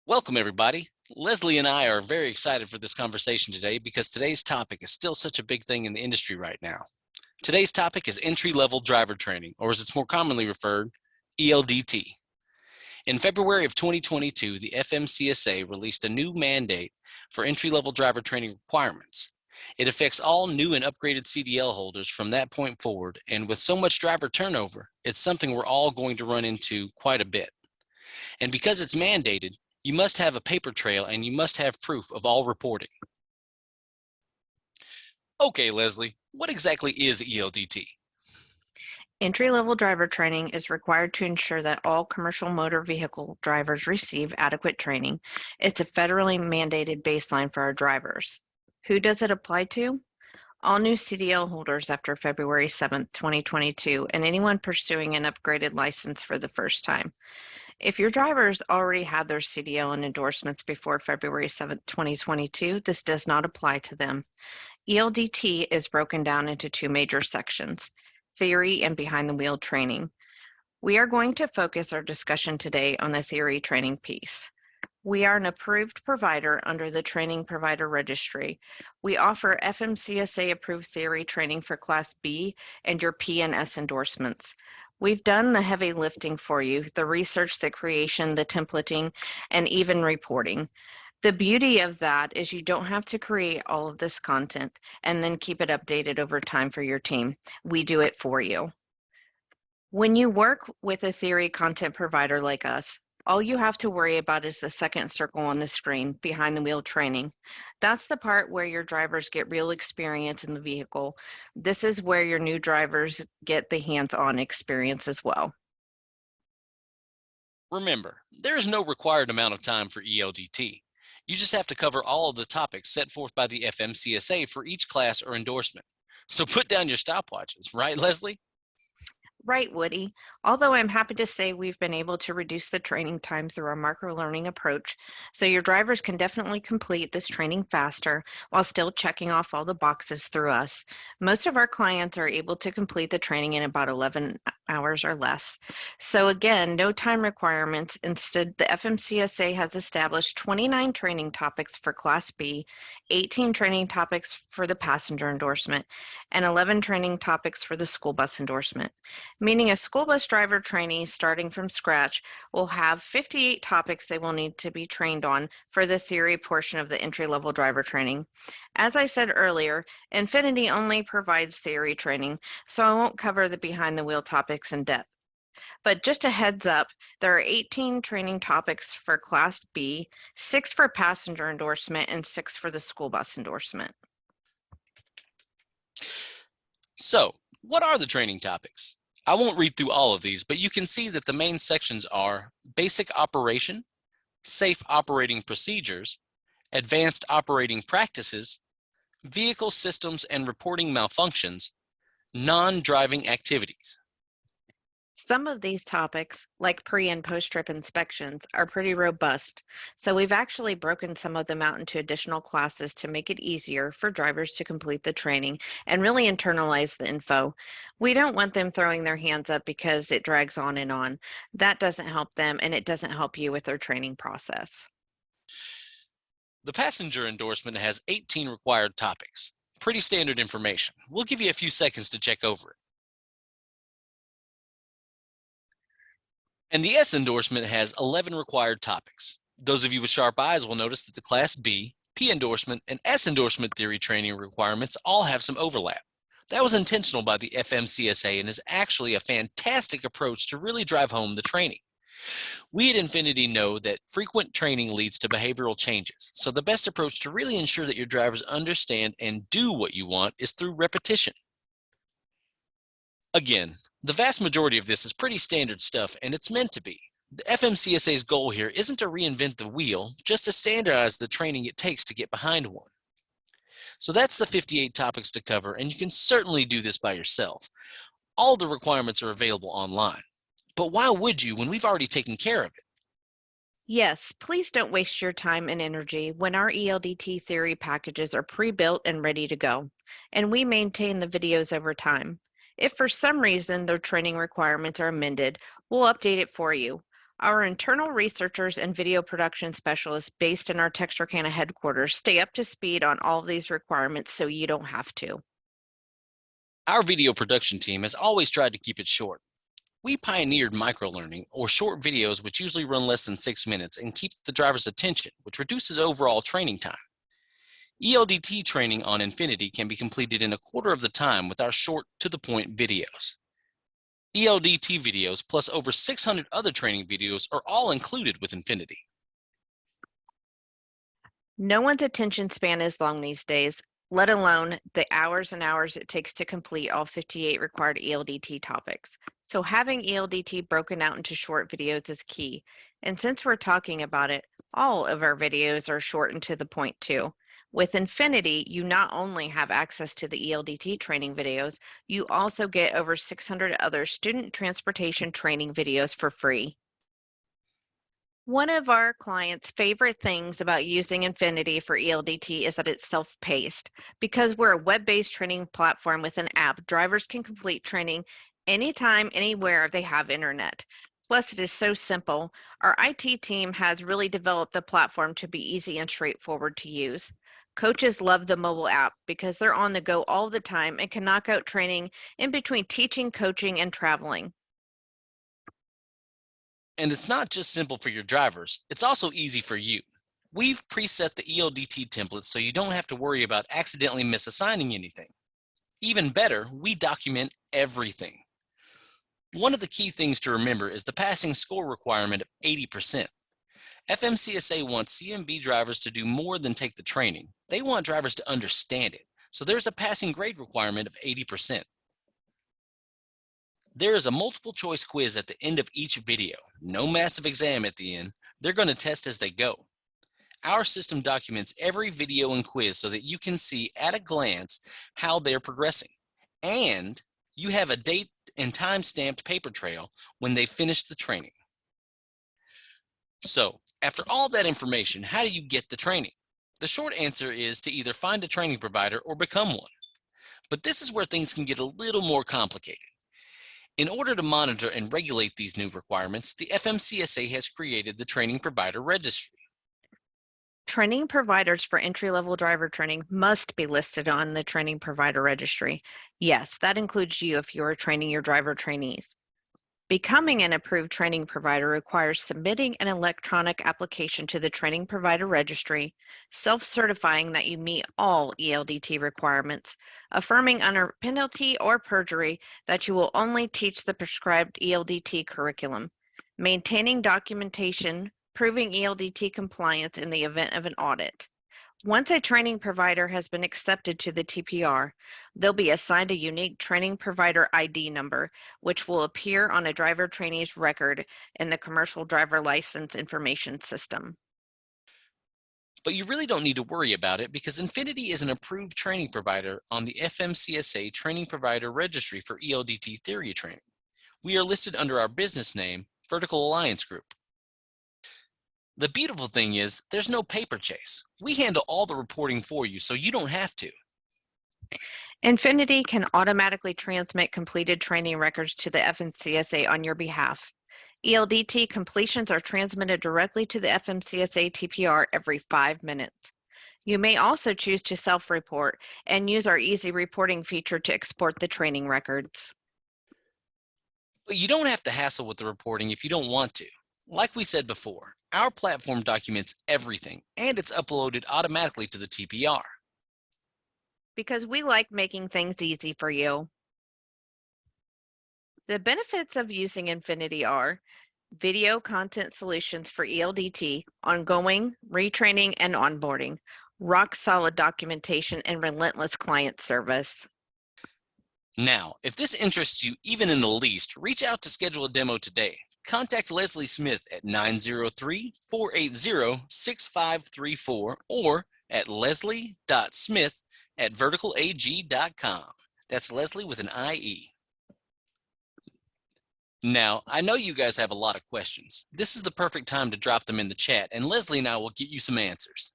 Welcome, everybody. Leslie and I are very excited for this conversation today because today's topic is still such a big thing in the industry right now. Today's topic is entry-level driver training, or as it's more commonly referred, ELDT. In February of 2022, the FMCSA released a new mandate for entry-level driver training requirements. It affects all new and upgraded CDL holders from that point forward, and with so much driver turnover, it's something we're all going to run into quite a bit. And because it's mandated, you must have a paper trail and you must have proof of all reporting. Okay, Leslie, what exactly is ELDT? Entry-level driver training is required to ensure that all commercial motor vehicle drivers receive adequate training. It's a federally mandated baseline for our drivers. Who does it apply to? All new CDL holders after February 7th, 2022, and anyone pursuing an upgraded license for the first time. If your drivers already had their CDL and endorsements before February 7th, 2022, this does not apply to them. ELDT is broken down into two major sections: theory and behind the wheel training. We are going to focus our discussion today on the theory training piece. We are an approved provider under the Training Provider Registry. We offer FMCSA approved theory training for Class B and your P and S endorsements. We've done the heavy lifting for you, the research, the creation, the templating, and even reporting. The beauty of that is you don't have to create all of this content and then keep it updated over time for your team. We do it for you. When you work with a theory content provider like us, all you have to worry about is the second circle on the screen, behind the wheel training. That's the part where your drivers get real experience in the vehicle. This is where your new drivers get the hands-on experience as well. Remember, there is no required amount of time for ELDT. You just have to cover all of the topics set forth by the FMCSA for each class or endorsement. So put down your stopwatches, right, Leslie? Right, Woody. Although I'm happy to say we've been able to reduce the training time through our micro-learning approach, so your drivers can definitely complete this training faster while still checking off all the boxes through us. Most of our clients are able to complete the training in about 11 hours or less. So again, no time requirements. Instead, the FMCSA has established 29 training topics for Class B, 18 training topics for the passenger endorsement, and 11 training topics for the school bus endorsement. Meaning a school bus driver trainee starting from scratch will have 58 topics they will need to be trained on for the theory portion of the entry-level driver training. As I said earlier, Infinit-I only provides theory training, so I won't cover the behind-the-wheel topics in depth. But just a heads up, there are 18 training topics for Class B, 6 for passenger endorsement, and 6 for the school bus endorsement. So, what are the training topics? I won't read through all of these, but you can see that the main sections are basic operation, safe operating procedures, advanced operating practices, vehicle systems and reporting malfunctions, non-driving activities. Some of these topics, like pre- and post-trip inspections, are pretty robust, so we've actually broken some of them out into additional classes to make it easier for drivers to complete the training and really internalize the info. We don't want them throwing their hands up because it drags on and on. That doesn't help them, and it doesn't help you with their training process. The passenger endorsement has 18 required topics. Pretty standard information. We'll give you a few seconds to check over it. And the S endorsement has 11 required topics. Those of you with sharp eyes will notice that the Class B, P endorsement, and S endorsement theory training requirements all have some overlap. That was intentional by the FMCSA and is actually a fantastic approach to really drive home the training. We at Infinit-I know that frequent training leads to behavioral changes, so the best approach to really ensure that your drivers understand and do what you want is through repetition. Again, the vast majority of this is pretty standard stuff, and it's meant to be. The FMCSA's goal here isn't to reinvent the wheel, just to standardize the training it takes to get behind one. So that's the 58 topics to cover, and you can certainly do this by yourself. All the requirements are available online. But why would you when we've already taken care of it? Yes, please don't waste your time and energy when our ELDT theory packages are pre-built and ready to go, and we maintain the videos over time. If for some reason their training requirements are amended, we'll update it for you. Our internal researchers and video production specialists based in our Texarkana headquarters stay up to speed on all of these requirements so you don't have to. Our video production team has always tried to keep it short. We pioneered microlearning, or short videos which usually run less than 6 minutes and keep the driver's attention, which reduces overall training time. ELDT training on Infinit-I can be completed in a quarter of the time with our short, to-the-point videos. ELDT videos plus over 600 other training videos are all included with Infinit-I. No one's attention span is long these days, let alone the hours and hours it takes to complete all 58 required ELDT topics. So having ELDT broken out into short videos is key. And since we're talking about it, all of our videos are short and to the point too. With Infinit-I, you not only have access to the ELDT training videos, you also get over 600 other student transportation training videos for free. One of our clients' favorite things about using Infinit-I for ELDT is that it's self-paced. Because we're a web-based training platform with an app, drivers can complete training anytime, anywhere they have internet. Plus, it is so simple. Our IT team has really developed the platform to be easy and straightforward to use. Coaches love the mobile app because they're on the go all the time and can knock out training in between teaching, coaching, and traveling. And it's not just simple for your drivers, it's also easy for you. We've preset the ELDT templates so you don't have to worry about accidentally misassigning anything. Even better, we document everything. One of the key things to remember is the passing score requirement of 80%. FMCSA wants CMB drivers to do more than take the training. They want drivers to understand it. So there's a passing grade requirement of 80%. There is a multiple choice quiz at the end of each video. No massive exam at the end. They're going to test as they go. Our system documents every video and quiz so that you can see at a glance how they're progressing. And you have a date and time stamped paper trail when they finish the training. So, after all that information, how do you get the training? The short answer is to either find a training provider or become one. But this is where things can get a little more complicated. In order to monitor and regulate these new requirements, the FMCSA has created the Training Provider Registry. Training providers for entry-level driver training must be listed on the Training Provider Registry. Yes, that includes you if you are training your driver trainees. Becoming an approved training provider requires submitting an electronic application to the Training Provider Registry, self-certifying that you meet all ELDT requirements, affirming under penalty or perjury that you will only teach the prescribed ELDT curriculum, maintaining documentation proving ELDT compliance in the event of an audit. Once a training provider has been accepted to the TPR, they'll be assigned a unique training provider ID number, which will appear on a driver trainee's record in the Commercial Driver License Information System. But you really don't need to worry about it because Infinit-I is an approved training provider on the FMCSA Training Provider Registry for ELDT theory training. We are listed under our business name, Vertical Alliance Group. The beautiful thing is there's no paper chase. We handle all the reporting for you, so you don't have to. Infinit-I can automatically transmit completed training records to the FMCSA on your behalf. ELDT completions are transmitted directly to the FMCSA TPR every 5 minutes. You may also choose to self-report and use our easy reporting feature to export the training records. But you don't have to hassle with the reporting if you don't want to. Like we said before, our platform documents everything and it's uploaded automatically to the TPR. Because we like making things easy for you. The benefits of using Infinit-I are video content solutions for ELDT, ongoing, retraining, and onboarding, rock-solid documentation, and relentless client service. Now, if this interests you even in the least, reach out to schedule a demo today. Contact Leslie Smith at 903-480-6534 or at leslie.smith@verticalag.com. That's Leslie with an IE. Now, I know you guys have a lot of questions. This is the perfect time to drop them in the chat, and Leslie and I will get you some answers.